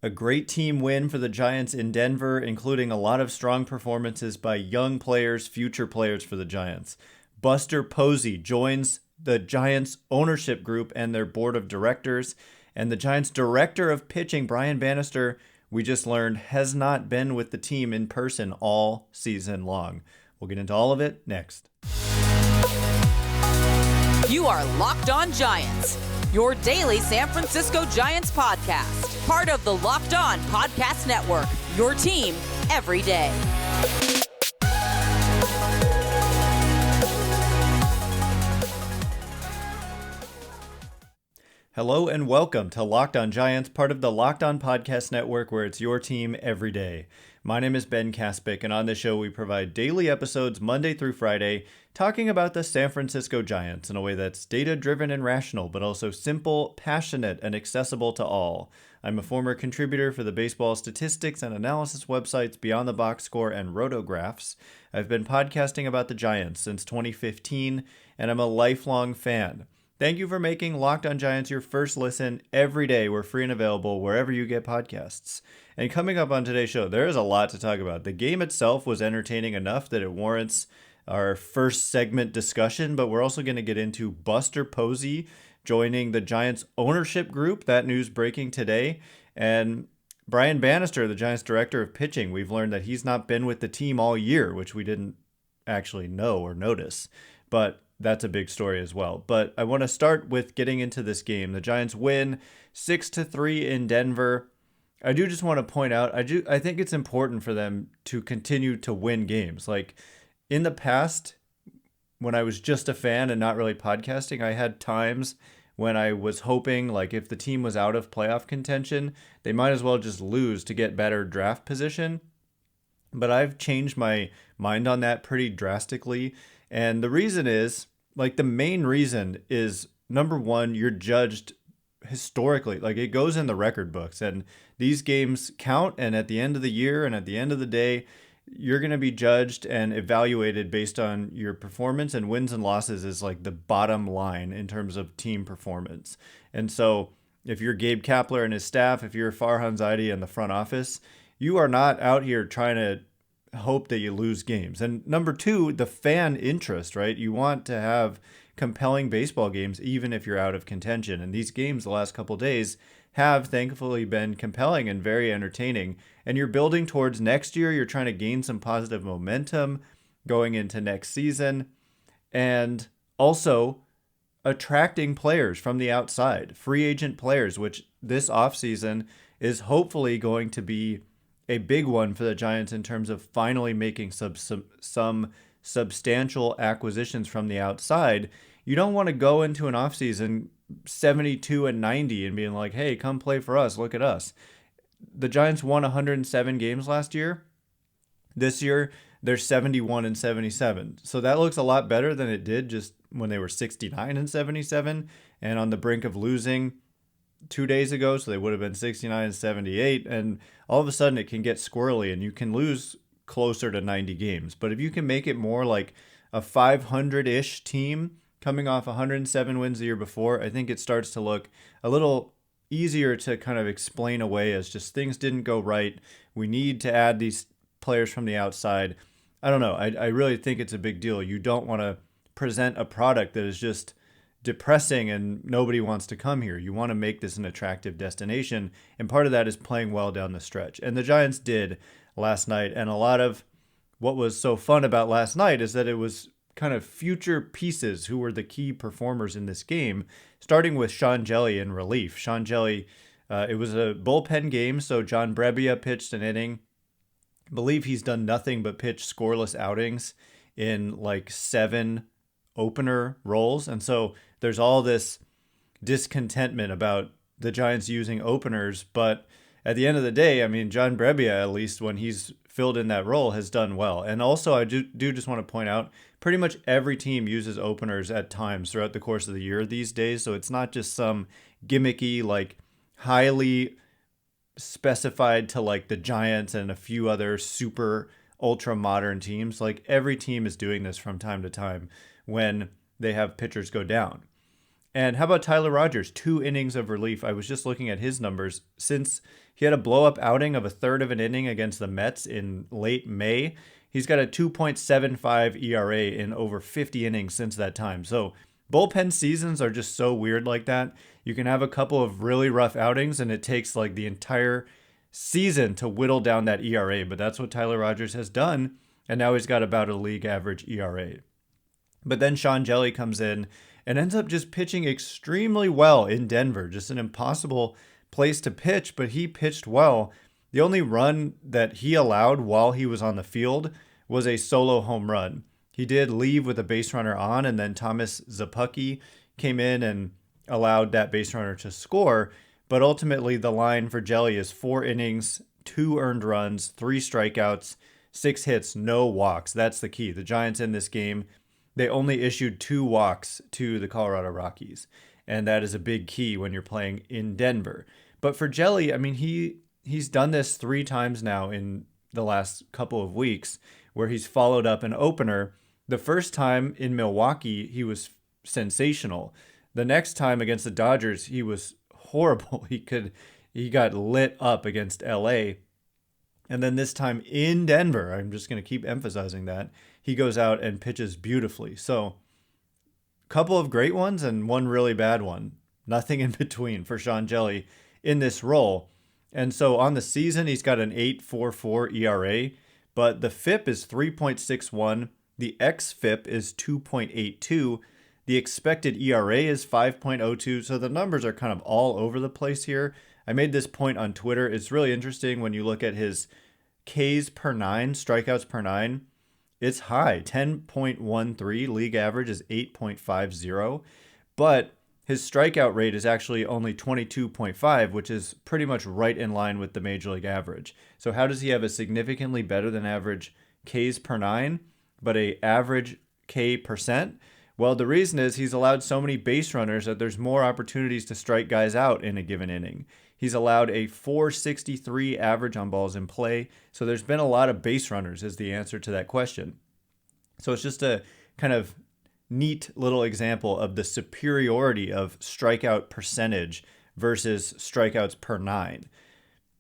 A great team win for the Giants in Denver, including a lot of strong performances by young players, future players for the Giants. Buster Posey joins the Giants ownership group and their board of directors. And the Giants director of pitching, Brian Bannister, we just learned, has not been with the team in person all season long. We'll get into all of it next. You are Locked On Giants, your daily San Francisco Giants podcast. Part of the Locked On Podcast Network, your team every day. Hello and welcome to Locked On Giants, part of the Locked On Podcast Network, where it's your team every day. My name is Ben Kaspick, and on this show we provide daily episodes Monday through Friday, talking about the San Francisco Giants in a way that's data-driven and rational, but also simple, passionate, and accessible to all. I'm a former contributor for the baseball statistics and analysis websites Beyond the Box Score and Rotographs. I've been podcasting about the Giants since 2015, and I'm a lifelong fan. Thank you for making Locked On Giants your first listen every day. We're free and available wherever you get podcasts. And coming up on today's show, there is a lot to talk about. The game itself was entertaining enough that it warrants our first segment discussion, but we're also going to get into Buster Posey joining the Giants ownership group. That news breaking today. And Brian Bannister, the Giants director of pitching, we've learned that he's not been with the team all year, which we didn't actually know or notice. But that's a big story as well. But I want to start with getting into this game. The Giants win 6-3 in Denver. I do just want to point out, I think it's important for them to continue to win games. Like in the past, when I was just a fan and not really podcasting, I had times when I was hoping, like, if the team was out of playoff contention, they might as well just lose to get better draft position. But I've changed my mind on that pretty drastically. And the reason is, like, the main reason is, number one, you're judged historically. Like, it goes in the record books, and these games count. And at the end of the year and at the end of the day, you're going to be judged and evaluated based on your performance, and wins and losses is like the bottom line in terms of team performance. And so if you're Gabe Kapler and his staff, if you're Farhan Zaidi and the front office, you are not out here trying to hope that you lose games. And number two, the fan interest, right? You want to have compelling baseball games, even if you're out of contention. And these games the last couple of days have thankfully been compelling and very entertaining. And you're building towards next year. You're trying to gain some positive momentum going into next season. And also attracting players from the outside, free agent players, which this offseason is hopefully going to be a big one for the Giants in terms of finally making some substantial acquisitions from the outside. You don't want to go into an offseason 72-90 and being like, hey, come play for us. Look at us. The Giants won 107 games last year. This year, they're 71-77. So that looks a lot better than it did just when they were 69-77 and on the brink of losing 2 days ago. So they would have been 69-78. And all of a sudden it can get squirrely and you can lose closer to 90 games. But if you can make it more like a 500-ish team coming off 107 wins the year before, I think it starts to look a little easier to kind of explain away as just things didn't go right. We need to add these players from the outside. I don't know. I really think it's a big deal. You don't want to present a product that is just depressing and nobody wants to come here. You want to make this an attractive destination. And part of that is playing well down the stretch. And the Giants did last night. And a lot of what was so fun about last night is that it was kind of future pieces who were the key performers in this game, starting with Hjelle in relief. Hjelle, it was a bullpen game, so John Brebbia pitched an inning. I believe he's done nothing but pitch scoreless outings in like 7 opener roles. And so there's all this discontentment about the Giants using openers. But at the end of the day, I mean, John Brebbia, at least when he's filled in that role, has done well. And also, I do just want to point out, pretty much every team uses openers at times throughout the course of the year these days. So it's not just some gimmicky, like highly specified to like the Giants and a few other super ultra modern teams. Like every team is doing this from time to time when they have pitchers go down. And how about Tyler Rogers? 2 innings of relief. I was just looking at his numbers. Since he had a blow-up outing of a third of an inning against the Mets in late May, he's got a 2.75 ERA in over 50 innings since that time. So bullpen seasons are just so weird like that. You can have a couple of really rough outings, and it takes like the entire season to whittle down that ERA. But that's what Tyler Rogers has done, and now he's got about a league average ERA. But then Hjelle comes in and ends up just pitching extremely well in Denver. Just an impossible place to pitch, but he pitched well. The only run that he allowed while he was on the field was a solo home run. He did leave with a base runner on, and then Thomas Szapucki came in and allowed that base runner to score. But ultimately, the line for Hjelle is 4 innings, 2 earned runs, 3 strikeouts, 6 hits, no walks. That's the key. The Giants in this game, they only issued 2 walks to the Colorado Rockies. And that is a big key when you're playing in Denver. But for Hjelle, I mean, he's done this 3 times now in the last couple of weeks where he's followed up an opener. The first time in Milwaukee, he was sensational. The next time against the Dodgers, he was horrible. He got lit up against LA. And then this time in Denver, I'm just going to keep emphasizing that, he goes out and pitches beautifully. So a couple of great ones and one really bad one. Nothing in between for Hjelle in this role. And so on the season, he's got an 8.44 ERA, but the FIP is 3.61. The xFIP is 2.82. The expected ERA is 5.02. So the numbers are kind of all over the place here. I made this point on Twitter. It's really interesting when you look at his Ks per 9, strikeouts per 9. It's high, 10.13. League average is 8.50. But his strikeout rate is actually only 22.5, which is pretty much right in line with the major league average. So how does he have a significantly better than average Ks per 9, but a average K percent? Well, the reason is he's allowed so many base runners that there's more opportunities to strike guys out in a given inning. He's allowed a 463 average on balls in play. So there's been a lot of base runners is the answer to that question. So it's just a kind of neat little example of the superiority of strikeout percentage versus strikeouts per 9.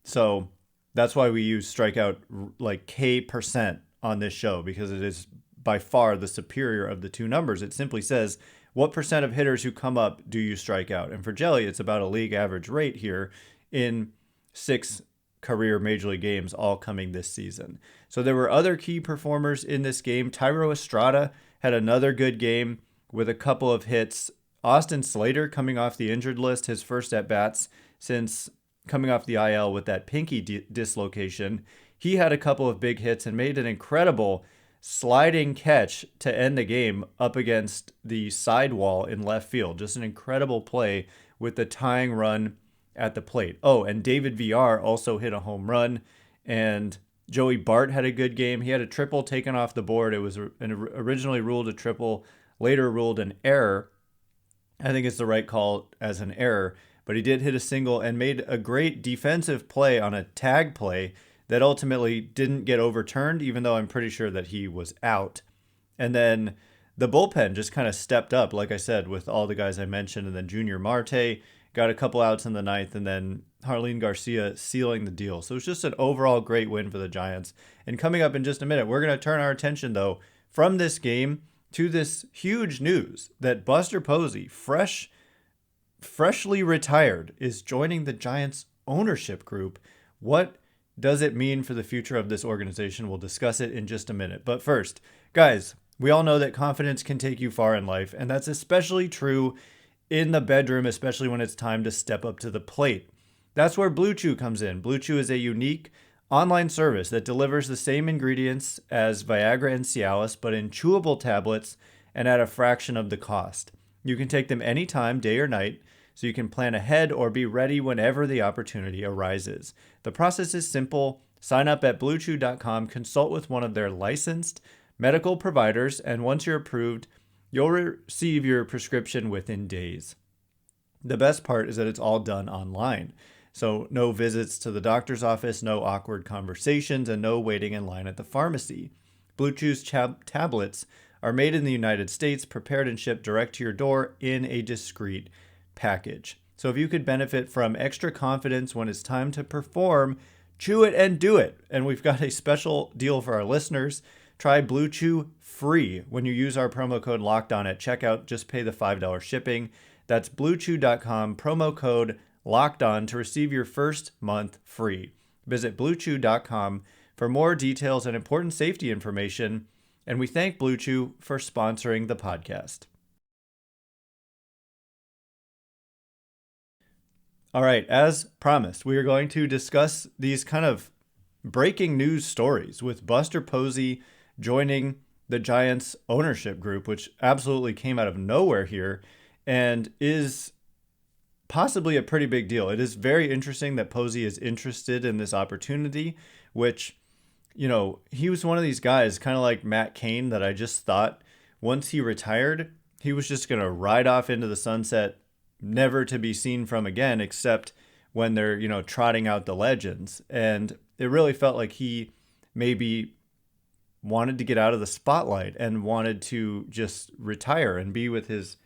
So that's why we use strikeout like K percent on this show, because it is by far the superior of the two numbers. It simply says, what percent of hitters who come up do you strike out? And for Hjelle, it's about a league average rate here in 6 career Major League games, all coming this season. So there were other key performers in this game. Thairo Estrada had another good game with a couple of hits. Austin Slater coming off the injured list, his first at-bats since coming off the IL with that pinky dislocation. He had a couple of big hits and made an incredible sliding catch to end the game up against the sidewall in left field. Just an incredible play with the tying run at the plate. Oh, and David Villar also hit a home run, and Joey Bart had a good game. He had a triple taken off the board. It was originally ruled a triple, later ruled an error. I think it's the right call as an error, but he did hit a single and made a great defensive play on a tag play that ultimately didn't get overturned, even though I'm pretty sure that he was out. And then the bullpen just kind of stepped up, like I said, with all the guys I mentioned. And then Junior Marte got a couple outs in the 9th, and then Jarlin Garcia sealing the deal. So it's just an overall great win for the Giants. And coming up in just a minute, we're going to turn our attention, though, from this game to this huge news that Buster Posey, freshly retired, is joining the Giants ownership group. What does it mean for the future of this organization? We'll discuss it in just a minute. But first, guys, we all know that confidence can take you far in life, and that's especially true in the bedroom, especially when it's time to step up to the plate. That's where Blue Chew comes in. Blue Chew is a unique online service that delivers the same ingredients as Viagra and Cialis, but in chewable tablets and at a fraction of the cost. You can take them anytime, day or night, so you can plan ahead or be ready whenever the opportunity arises. The process is simple. Sign up at bluechew.com, consult with one of their licensed medical providers, and once you're approved, you'll receive your prescription within days. The best part is that it's all done online. So no visits to the doctor's office, no awkward conversations, and no waiting in line at the pharmacy. Blue Chew's tablets are made in the United States, prepared and shipped direct to your door in a discreet package. So if you could benefit from extra confidence when it's time to perform, chew it and do it. And we've got a special deal for our listeners. Try Blue Chew free when you use our promo code LOCKEDON at checkout. Just pay the $5 shipping. That's bluechew.com, promo code LOCKEDON to receive your first month free. Visit bluechew.com for more details and important safety information. And we thank Blue Chew for sponsoring the podcast. All right, as promised, we are going to discuss these kind of breaking news stories with Buster Posey joining the Giants ownership group, which absolutely came out of nowhere here and is possibly a pretty big deal. It is very interesting that Posey is interested in this opportunity, which, you know, he was one of these guys, kind of like Matt Cain, that I just thought once he retired, he was just going to ride off into the sunset, never to be seen from again, except when they're, you know, trotting out the legends. And it really felt like he maybe wanted to get out of the spotlight and wanted to just retire and be with his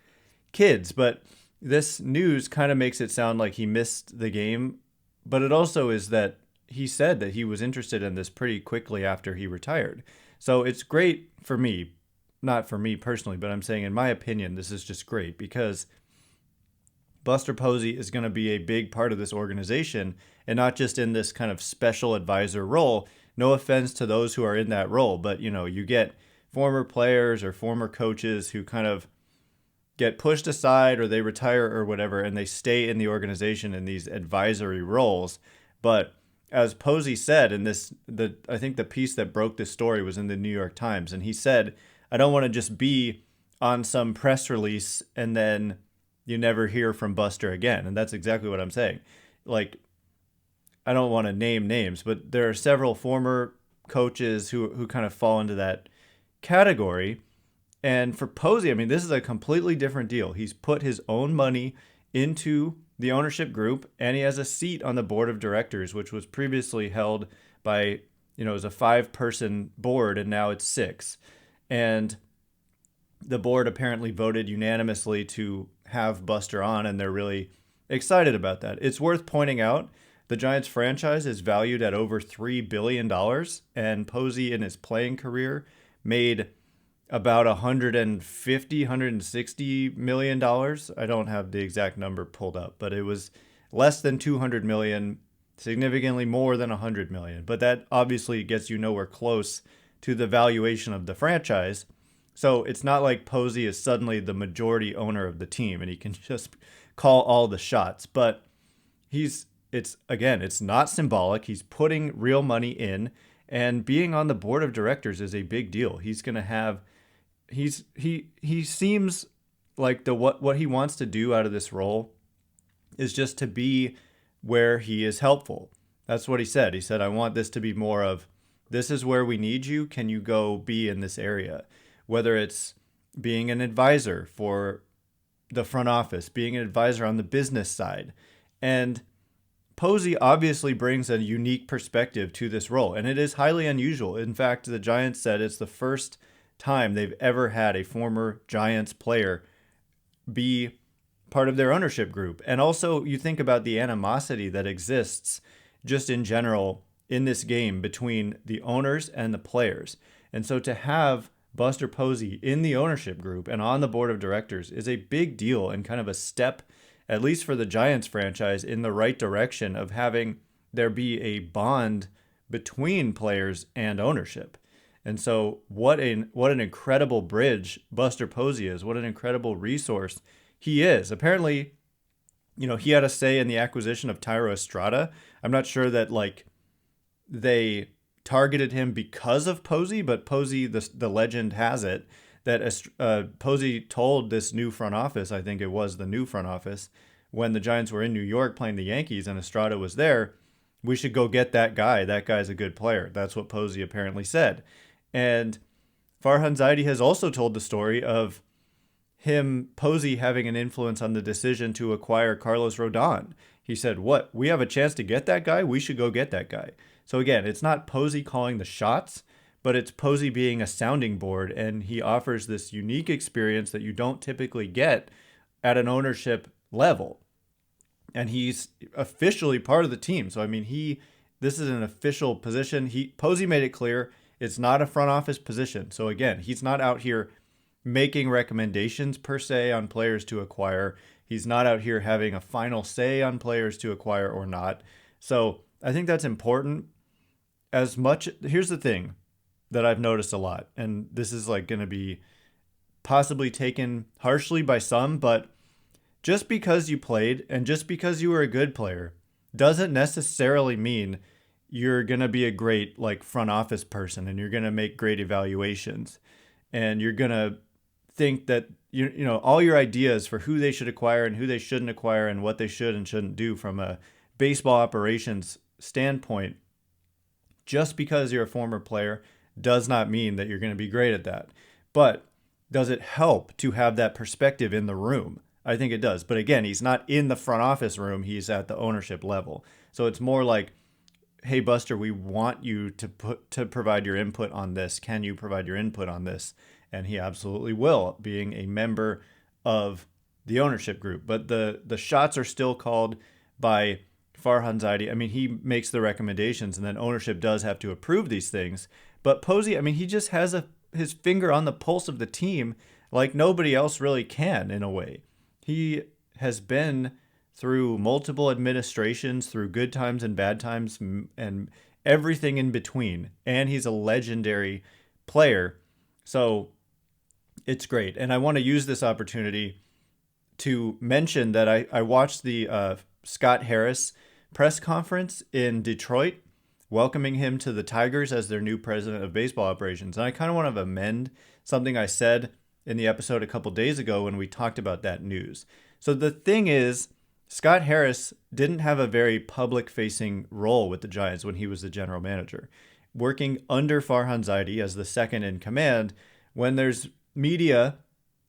kids. But this news kind of makes it sound like he missed the game. But it also is that he said that he was interested in this pretty quickly after he retired. So it's great for me, not for me personally, but I'm saying in my opinion, this is just great because Buster Posey is going to be a big part of this organization and not just in this kind of special advisor role. No offense to those who are in that role, but you know, you get former players or former coaches who kind of get pushed aside or they retire or whatever, and they stay in the organization in these advisory roles. But as Posey said in I think the piece that broke this story was in the New York Times, and he said, I don't want to just be on some press release and then you never hear from Buster again. And that's exactly what I'm saying. Like, I don't want to name names, but there are several former coaches who kind of fall into that category. And for Posey, I mean, this is a completely different deal. He's put his own money into the ownership group, and he has a seat on the board of directors, which was previously held by, you know, it was a 5-person board, and now it's 6. And the board apparently voted unanimously to have Buster on, and they're really excited about that. It's worth pointing out the Giants franchise is valued at over $3 billion, and Posey in his playing career made about $160 million. I don't have the exact number pulled up, but it was less than 200 million, significantly more than 100 million. But that obviously gets you nowhere close to the valuation of the franchise. So it's not like Posey is suddenly the majority owner of the team and he can just call all the shots. But it's not symbolic. He's putting real money in, and being on the board of directors is a big deal. He's going to have, he seems like what he wants to do out of this role is just to be where he is helpful. That's what he said. He said, I want this to be more of, this is where we need you. Can you go be in this area? Whether it's being an advisor for the front office, being an advisor on the business side. And Posey obviously brings a unique perspective to this role, and it is highly unusual. In fact, the Giants said it's the first time they've ever had a former Giants player be part of their ownership group. And also, you think about the animosity that exists just in general in this game between the owners and the players. And so to have Buster Posey in the ownership group and on the board of directors is a big deal and kind of a step, at least for the Giants franchise, in the right direction of having there be a bond between players and ownership. And so what an incredible bridge Buster Posey is. What an incredible resource he is. Apparently, you know, he had a say in the acquisition of Thairo Estrada. I'm not sure that they targeted him because of Posey, but Posey, the legend has it that Posey told this new front office, I think it was the new front office, when the Giants were in New York playing the Yankees and Estrada was there, we should go get that guy. That guy's a good player. That's what Posey apparently said. And Farhan Zaidi has also told the story of Posey having an influence on the decision to acquire Carlos Rodon. He said, what, we have a chance to get that guy? We should go get that guy. So again, it's not Posey calling the shots, but it's Posey being a sounding board, and he offers this unique experience that you don't typically get at an ownership level. And he's officially part of the team. So I mean, this is an official position. Posey made it clear it's not a front office position. So again, he's not out here making recommendations per se on players to acquire. He's not out here having a final say on players to acquire or not. So I think that's important. Here's the thing that I've noticed a lot, and this is like going to be possibly taken harshly by some, but just because you played and just because you were a good player doesn't necessarily mean you're going to be a great like front office person, and you're going to make great evaluations, and you're going to think that you know all your ideas for who they should acquire and who they shouldn't acquire and what they should and shouldn't do from a baseball operations standpoint, just because you're a former player does not mean that you're going to be great at that. But does it help to have that perspective in the room? I think it does. But again, he's not in the front office room. He's at the ownership level. So it's more like, hey, Buster, we want you to provide your input on this. Can you provide your input on this? And he absolutely will, being a member of the ownership group. But the shots are still called by Farhan Zaidi. I mean, he makes the recommendations, and then ownership does have to approve these things. But Posey, I mean, he just has his finger on the pulse of the team like nobody else really can, in a way. He has been through multiple administrations, through good times and bad times, and everything in between. And he's a legendary player. So it's great. And I want to use this opportunity to mention that I watched the Scott Harris press conference in Detroit, welcoming him to the Tigers as their new president of baseball operations. And I kind of want to amend something I said in the episode a couple days ago when we talked about that news. So the thing is, Scott Harris didn't have a very public-facing role with the Giants when he was the general manager. Working under Farhan Zaidi as the second in command, when there's media,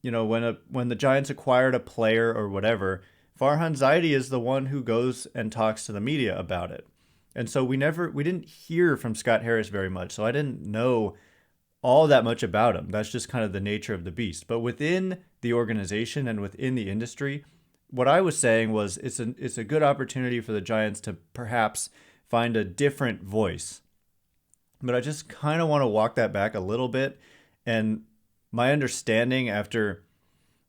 you know, when the Giants acquired a player or whatever, Farhan Zaidi is the one who goes and talks to the media about it. And so we didn't hear from Scott Harris very much. So I didn't know all that much about him. That's just kind of the nature of the beast. But within the organization and within the industry, what I was saying was it's a good opportunity for the Giants to perhaps find a different voice. But I just kind of want to walk that back a little bit. And my understanding after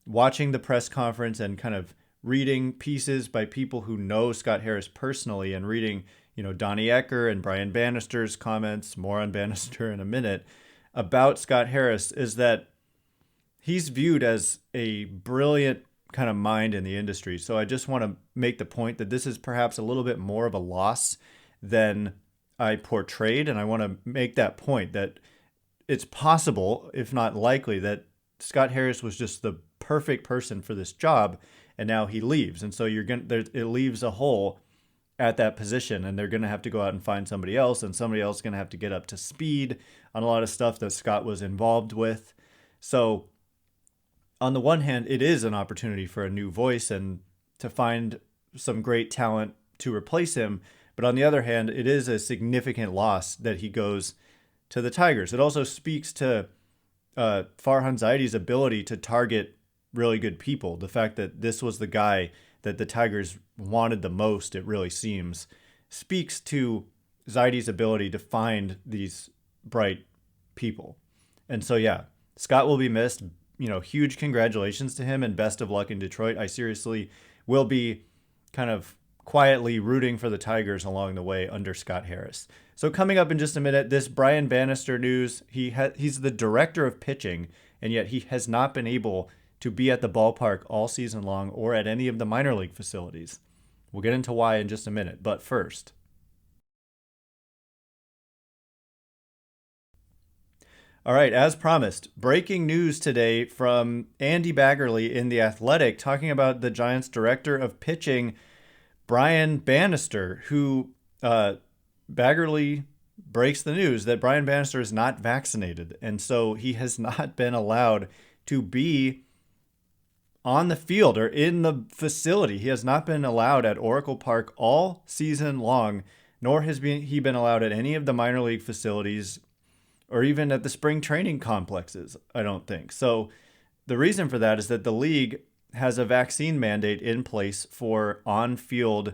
watching the press conference and kind of reading pieces by people who know Scott Harris personally, and reading, you know, Donnie Ecker and Brian Bannister's comments, more on Bannister in a minute, about Scott Harris, is that he's viewed as a brilliant kind of mind in the industry. So I just want to make the point that this is perhaps a little bit more of a loss than I portrayed. And I want to make that point that it's possible, if not likely, that Scott Harris was just the perfect person for this job, and now he leaves. And so it leaves a hole at that position, and they're going to have to go out and find somebody else, and somebody else is going to have to get up to speed on a lot of stuff that Scott was involved with. So on the one hand, it is an opportunity for a new voice and to find some great talent to replace him. But on the other hand, it is a significant loss that he goes to the Tigers. It also speaks to Farhan Zaidi's ability to target really good people. The fact that this was the guy that the Tigers wanted the most, it really seems, speaks to Zaidi's ability to find these bright people. And so, yeah, Scott will be missed. You know, huge congratulations to him and best of luck in Detroit. I seriously will be kind of quietly rooting for the Tigers along the way under Scott Harris. So coming up in just a minute, this Brian Bannister news. He's the director of pitching, and yet he has not been able to be at the ballpark all season long or at any of the minor league facilities. We'll get into why in just a minute, but first. All right, as promised, breaking news today from Andy Baggerly in The Athletic talking about the Giants' director of pitching, Brian Bannister, who Baggerly breaks the news that Brian Bannister is not vaccinated, and so he has not been allowed to be on the field or in the facility. He has not been allowed at Oracle Park all season long, nor has he been allowed at any of the minor league facilities or even at the spring training complexes, I don't think. So the reason for that is that the league has a vaccine mandate in place for on-field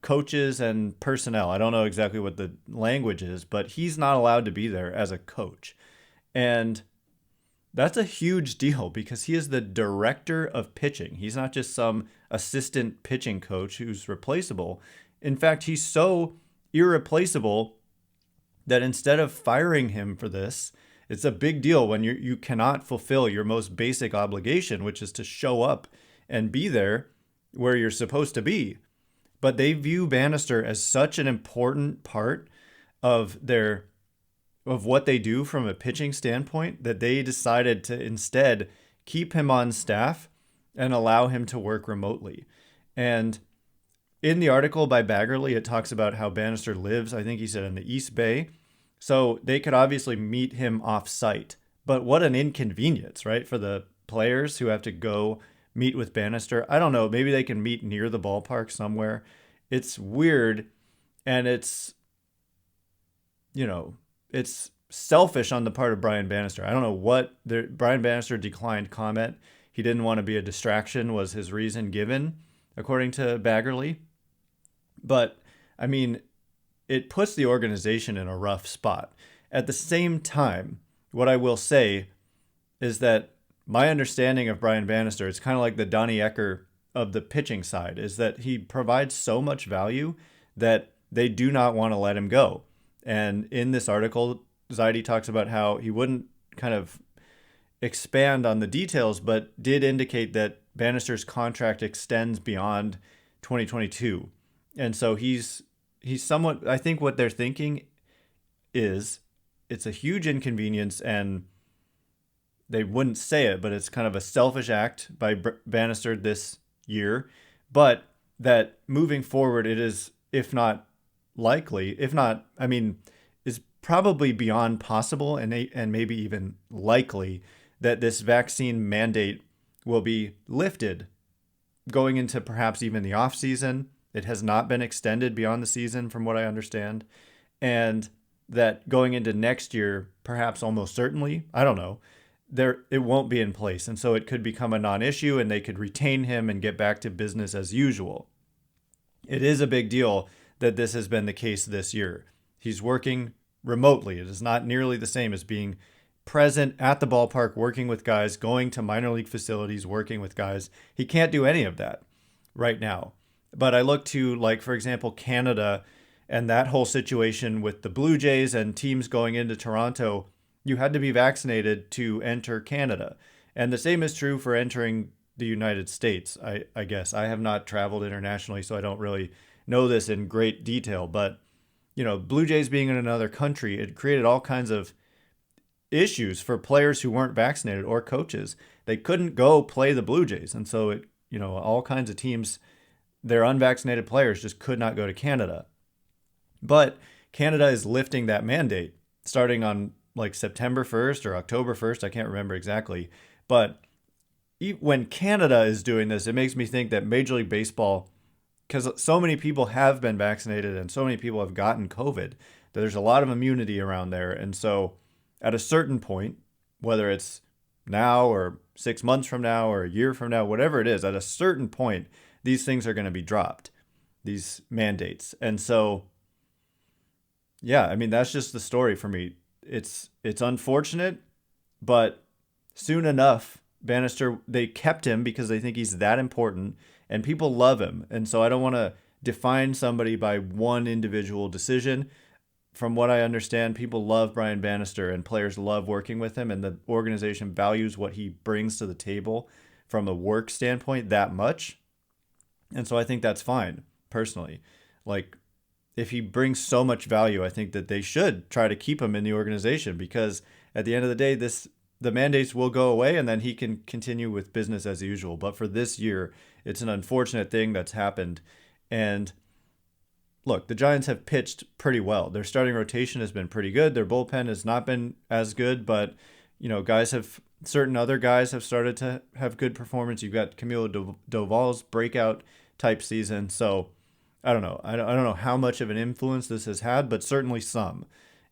coaches and personnel. I don't know exactly what the language is, but he's not allowed to be there as a coach. And that's a huge deal because he is the director of pitching. He's not just some assistant pitching coach who's replaceable. In fact, he's so irreplaceable that instead of firing him for this, it's a big deal when you cannot fulfill your most basic obligation, which is to show up and be there where you're supposed to be. But they view Bannister as such an important part of what they do from a pitching standpoint that they decided to instead keep him on staff and allow him to work remotely. And in the article by Baggerly, it talks about how Bannister lives, I think he said, in the East Bay. So they could obviously meet him off site. But what an inconvenience, right? For the players who have to go meet with Bannister. I don't know. Maybe they can meet near the ballpark somewhere. It's weird. And it's selfish on the part of Brian Bannister. I don't know what Brian Bannister declined comment. He didn't want to be a distraction was his reason given, according to Baggerly. But I mean, it puts the organization in a rough spot. At the same time, what I will say is that my understanding of Brian Bannister, it's kind of like the Donnie Ecker of the pitching side, is that he provides so much value that they do not want to let him go. And in this article, Zaidi talks about how he wouldn't kind of expand on the details, but did indicate that Bannister's contract extends beyond 2022. And so he's somewhat, I think what they're thinking is it's a huge inconvenience, and they wouldn't say it, but it's kind of a selfish act by Bannister this year, but that moving forward, it is, if not likely, is probably beyond possible and maybe even likely that this vaccine mandate will be lifted going into perhaps even the off season. It has not been extended beyond the season from what I understand. And that going into next year, perhaps almost certainly, I don't know, it won't be in place. And so it could become a non-issue and they could retain him and get back to business as usual. It is a big deal that this has been the case this year. He's working remotely. It is not nearly the same as being present at the ballpark, working with guys, going to minor league facilities, working with guys. He can't do any of that right now. But I look to, like, for example, Canada and that whole situation with the Blue Jays and teams going into Toronto. You had to be vaccinated to enter Canada. And the same is true for entering the United States, I guess. I have not traveled internationally, so I don't really know this in great detail. But, Blue Jays being in another country, it created all kinds of issues for players who weren't vaccinated or coaches. They couldn't go play the Blue Jays. And so, all kinds of teams, their unvaccinated players just could not go to Canada. But Canada is lifting that mandate starting on September 1st or October 1st. I can't remember exactly. But when Canada is doing this, it makes me think that Major League Baseball, because so many people have been vaccinated and so many people have gotten COVID, that there's a lot of immunity around there. And so at a certain point, whether it's now or 6 months from now or a year from now, whatever it is, at a certain point, these things are going to be dropped, these mandates. And so, yeah, that's just the story for me. It's unfortunate, but soon enough, Bannister, they kept him because they think he's that important and people love him. And so I don't want to define somebody by one individual decision. From what I understand, people love Brian Bannister and players love working with him, and the organization values what he brings to the table from a work standpoint that much. And so I think that's fine, personally. If he brings so much value, I think that they should try to keep him in the organization, because at the end of the day, the mandates will go away and then he can continue with business as usual. But for this year, it's an unfortunate thing that's happened. And look, the Giants have pitched pretty well. Their starting rotation has been pretty good. Their bullpen has not been as good, but certain other guys have started to have good performance. You've got Camilo Doval's breakout type season. So I don't know. I don't know how much of an influence this has had, but certainly some.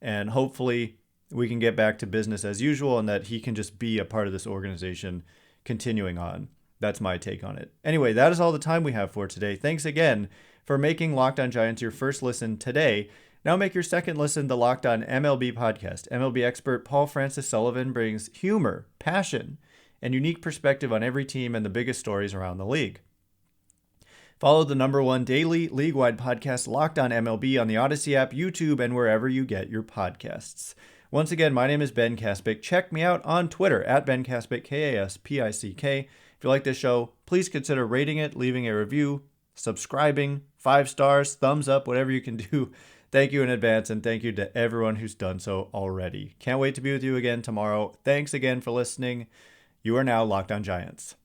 and hopefully we can get back to business as usual and that he can just be a part of this organization continuing on. That's my take on it. Anyway, that is all the time we have for today. Thanks again for making Locked On Giants your first listen today. Now make your second listen the Locked On MLB podcast. MLB expert Paul Francis Sullivan brings humor, passion, and unique perspective on every team and the biggest stories around the league. Follow the #1 daily league-wide podcast Locked On MLB on the Odyssey app, YouTube, and wherever you get your podcasts. Once again, my name is Ben Kaspick. Check me out on Twitter at Ben Kaspick, Kaspick. If you like this show, please consider rating it, leaving a review, subscribing, 5 stars, thumbs up, whatever you can do. Thank you in advance, and thank you to everyone who's done so already. Can't wait to be with you again tomorrow. Thanks again for listening. You are now Locked On Giants.